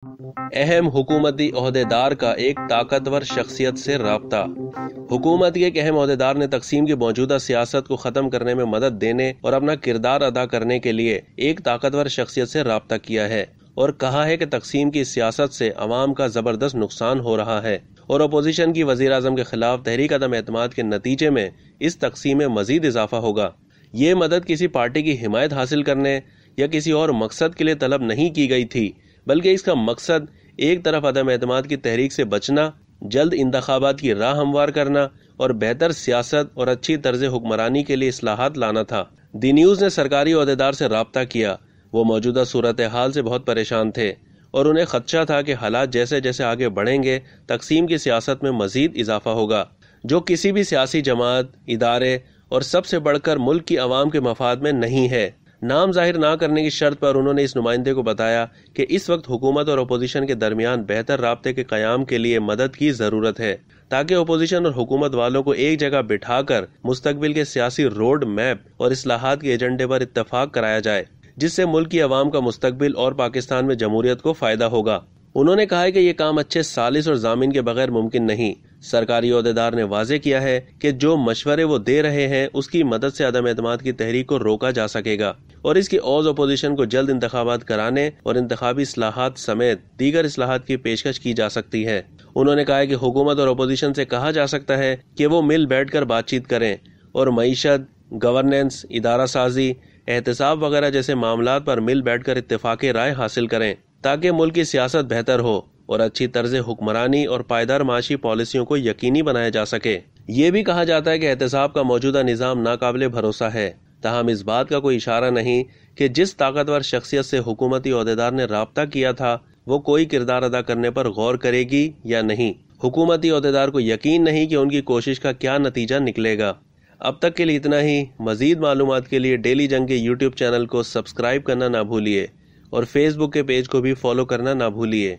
اہم حکومتی عہدیدار کا ایک طاقتور شخصیت سے رابطہ۔ حکومت کے ایک اہم عہدیدار نے تقسیم کی موجودہ سیاست کو ختم کرنے میں مدد دینے اور اپنا کردار ادا کرنے کے لیے ایک طاقتور شخصیت سے رابطہ کیا ہے اور کہا ہے کہ تقسیم کی سیاست سے عوام کا زبردست نقصان ہو رہا ہے اور اپوزیشن کی وزیر اعظم کے خلاف تحریک عدم اعتماد کے نتیجے میں اس تقسیم میں مزید اضافہ ہوگا۔ یہ مدد کسی پارٹی کی حمایت حاصل کرنے یا کسی اور مقصد کے لیے طلب نہیں کی گئی تھی، بلکہ اس کا مقصد ایک طرف عدم اعتماد کی تحریک سے بچنا، جلد انتخابات کی راہ ہموار کرنا اور بہتر سیاست اور اچھی طرز حکمرانی کے لیے اصلاحات لانا تھا۔ دی نیوز نے سرکاری عہدیدار سے رابطہ کیا۔ وہ موجودہ صورتحال سے بہت پریشان تھے اور انہیں خدشہ تھا کہ حالات جیسے جیسے آگے بڑھیں گے تقسیم کی سیاست میں مزید اضافہ ہوگا، جو کسی بھی سیاسی جماعت، ادارے اور سب سے بڑھ کر ملک کی عوام کے مفاد میں نہیں ہے۔ نام ظاہر نہ کرنے کی شرط پر انہوں نے اس نمائندے کو بتایا کہ اس وقت حکومت اور اپوزیشن کے درمیان بہتر رابطے کے قیام کے لیے مدد کی ضرورت ہے، تاکہ اپوزیشن اور حکومت والوں کو ایک جگہ بٹھا کر مستقبل کے سیاسی روڈ میپ اور اصلاحات کے ایجنڈے پر اتفاق کرایا جائے، جس سے ملک کی عوام کا مستقبل اور پاکستان میں جمہوریت کو فائدہ ہوگا۔ انہوں نے کہا کہ یہ کام اچھے سالس اور ضامن کے بغیر ممکن نہیں۔ سرکاری عہدیدار نے واضح کیا ہے کہ جو مشورے وہ دے رہے ہیں اس کی مدد سے عدم اعتماد کی تحریک کو روکا جا سکے گا اور اس کی عوض اپوزیشن کو جلد انتخابات کرانے اور انتخابی اصلاحات سمیت دیگر اصلاحات کی پیشکش کی جا سکتی ہے۔ انہوں نے کہا کہ حکومت اور اپوزیشن سے کہا جا سکتا ہے کہ وہ مل بیٹھ کر بات چیت کریں اور معیشت، گورننس، ادارہ سازی، احتساب وغیرہ جیسے معاملات پر مل بیٹھ کر اتفاق رائے حاصل کریں، تاکہ ملک کی سیاست بہتر ہو اور اچھی طرز حکمرانی اور پائیدار معاشی پالیسیوں کو یقینی بنایا جا سکے۔ یہ بھی کہا جاتا ہے کہ احتساب کا موجودہ نظام ناقابل بھروسہ ہے، تاہم اس بات کا کوئی اشارہ نہیں کہ جس طاقتور شخصیت سے حکومتی عہدیدار نے رابطہ کیا تھا وہ کوئی کردار ادا کرنے پر غور کرے گی یا نہیں۔ حکومتی عہدیدار کو یقین نہیں کہ ان کی کوشش کا کیا نتیجہ نکلے گا۔ اب تک کے لیے اتنا ہی۔ مزید معلومات کے لیے ڈیلی جنگ کے یوٹیوب چینل کو سبسکرائب کرنا نہ بھولیے اور فیس بک کے پیج کو بھی فالو کرنا نہ بھولیے۔